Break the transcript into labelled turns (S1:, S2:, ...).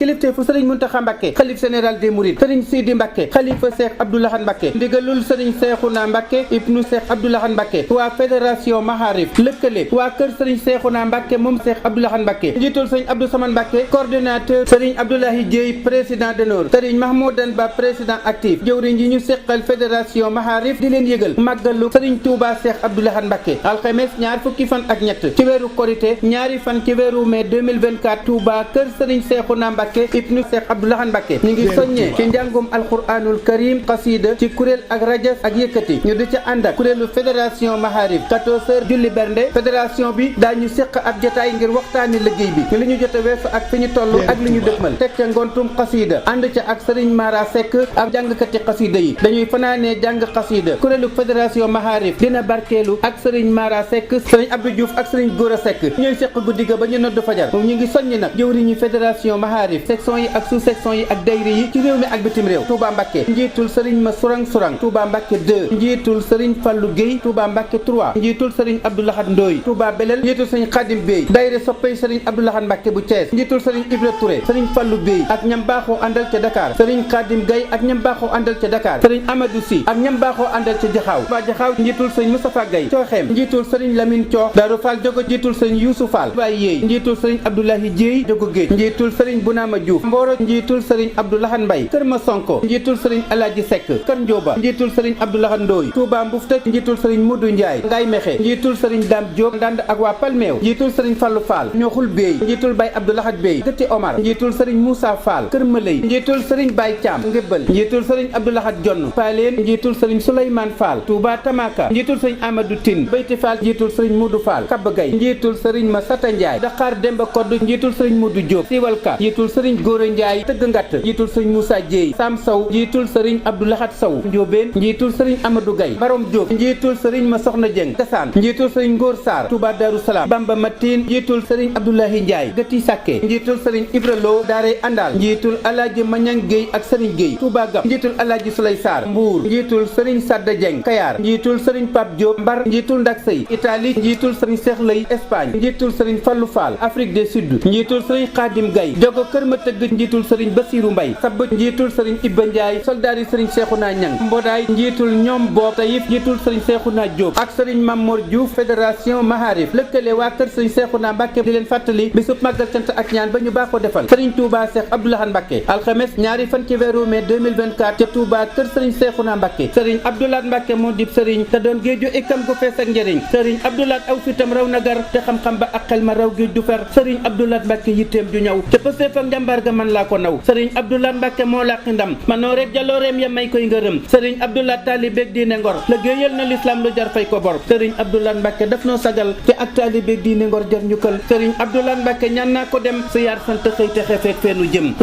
S1: kilifteefu sëriñ Muntaxa Mbàkke xalif général des mourides sëriñ Sidi Mbàkke xalifa Cheikh Abdou Lahad Mbàkke ndigalul sëriñ Seexuna Mbàkke ibnu Cheikh Abdou Lahad Mbàkke waa fédération Maharif lëkkale waa kër sëriñ Seexuna Mbàkke moom Cheikh Abdou Lahad Mbàkke njiitul sëriñ Abdou Samane Mbàkke coordonnateur sëriñ Abdoulahi Dieye président d'honneur sëriñ Mahmoudan Ba président actif jëwriñ yi ñu seqal fédération Maharif di leen yëgal màggalu sëriñ Touba Cheikh Abdou Lahad Mbàkke alxames ñaar fukki fan ak ñett ci weeru korité ñaari fan ci weeru mai 2024 Touba kër sëriñ Seexuna Mbàkke ibnu Cheikh Abdou Lahad Mbàkke ñu ngi soññee ci njàngum alquranul karim xasida ci kuréel ak rajas ak yëkkati ñu di ca ànd ak kuréelu fédération Maharif 14h julli bernde fédération bi daañu séq ab jotaay ngir waxtaani liggéey bi li ñu jote weesu ak fi ñu toll ak li ñu dëgmal teg ca ngontum xasida ànd ca ak sëriñ Mara Seck ak jàngkati xasida yi dañuy fanaanee jàng xasida kuréelu fédération Maharif dina barkeelu ak sëriñ Mara Seck sëriñ Abdou Diouf ak sëriñ Gora Seck ñooy séq guddi ga ba ñu nodd fajar ñu ngi soññi nag jëwriñu fédération Maharif section yi ak sous section yi ak dayri yi ci réew mi ak bitim réew Touba Mbàkke njiitul sëriñ ma surang Touba Mbàkke 2 njiitul sëriñ Fallou Guèye Touba Mbàkke 3 njiitul sëriñ Abdou Lahad Ndoye Touba Belel njiitul sëriñ Khadim Bey dayre soppay sëriñ Abdou Lahad Mbàkke bu Thiès njiitul sëriñ Ibra Touré sëriñ Fallou Bey ak ñam baaxoo àndal ca Dakar sëriñ Khadim Gaye ak ñam baaxoo àndal ca Dakar sëriñ Amadou Sy ak ñam baaxoo àndal ca Jaxaaw Touba Jaxaaw njiitul sëriñ Moustapha Gaye Cooxeem njiitul sëriñ Lamine Coox Daaru Fall Jogo njiitul sëriñ Youssou Fall Baye Yeey njiitul sëriñ Abdoulahi Dieye Jogo Géej njiitul sëriñ Bounama Diouf Mboro njiitul sëriñ Abdou Lahad Mbaye Kër Masonko njiitul sëriñ Alaaji Seck Kër Njóoba njiitul sëriñ Abdou Lahad Ndoye Touba Mbufta njiitul sëriñ Modou Ndiaye Ngaye Mexe njiitul sëriñ Dame Diop Ndand ak waa Palmeew njiitul sëriñ Fallou Fall Ñoxul Bey njiitul Baye Abdou Lahad Bey Gëtti Omar njiitul sëriñ Moussa Fall Kër Mëley njiitul sëriñ Baye Thiam Ngébbal njiitul sëriñ Abdou Lahad Jonn Paaleen njiitul sëriñ Souleymane Fall Touba Tamaka njiitul sëriñ Amadou Tine Beyti Fall njiitul sëriñ Modou Fall Kaba Gaye njiitul sëriñ Masata Ndiaye Dakar Demba Kodd njiitul sëriñ Modou Diop Siwalka njiitul sëriñ Góora Ndiaye Tëgg Ngatt njiitul sëriñ Moussa Dieye Sam Sow njiitul sëriñ Abdou Lahad Sow Ndiobène njiitul sëriñ Amadou Gaye Barom Diop njiitul sëriñ Ma Soxna Dieng Gassane njiitul sëriñ Ngor Sarr Touba Darou Salam Bamba Matine njiitul sëriñ Abdoulahi Ndiaye Gëtti Sakke njiitul sëriñ Ibra Lo Daaray Andal njiitul Alaaji Mañang Gueye ak sëriñ Gueye Touba Gam njiitul Alaaji Souley Sarr Mbour njiitul sëriñ Sadda Dieng Kayar njiitul sëriñ Pape Diop Mbar njiitul Ndak Sey Italie njiitul sëriñ Cheikh Lay Espagne njiitul sëriñ Fallou Fall Afrique du Sud njiitul sëriñ Khadim Gaye Jogo Kër Ma Tëgg njiitul sëriñ Bassirou Mbaye Sabb njiitul sëriñ Ibba Ndiaye soldaar yi sëriñ Cheikhouna Niang Mbodaay njiitul ñoom Boob Tayif njiitul sëriñ Cheikhouna Diop ak sëriñ Mamour Diouf fédération Maharif lëkkale waa kër sëriñ Cheikhouna Mbàkke di leen fàttali bisub màggal cant ak ñaan ba ñu baaxoo defal sëriñ Touba Cheikh Abdou Lahad Mbàkke alxames ñaari fan ci weeru mai 2024 ca Touba kër sëriñ Cheikhouna Mbàkke sëriñ Abdou Lahad Mbàkke moo dib sëriñ te doon géeju ikam gu fees ak njëriñ sëriñ Abdou Lahad aw fitam raw nagar te xam-xam ba ak xel ma raw géej du fer sëriñ Abdou Lahad Mbàkke yitteem ju ñaw ca pëseef ak njàmbaar ga man laa ko naw sëriñ Abdou Lahad Mbàkke moo làqi ndam manoo rek jalooreem ya may koy ngërëm sëriñ Abdou Lahad taalibeeg diine ngor la géeyal na l'islam lu jar fay ko bor sëriñ Abdou Lahad Mbàkke daf noo sagal te ak taalibeeg diine ngor jar njukkal sëriñ Abdou Lahad Mbàkke ñaan naa ko dem si yaar sant xëy te xefeek feenu jëm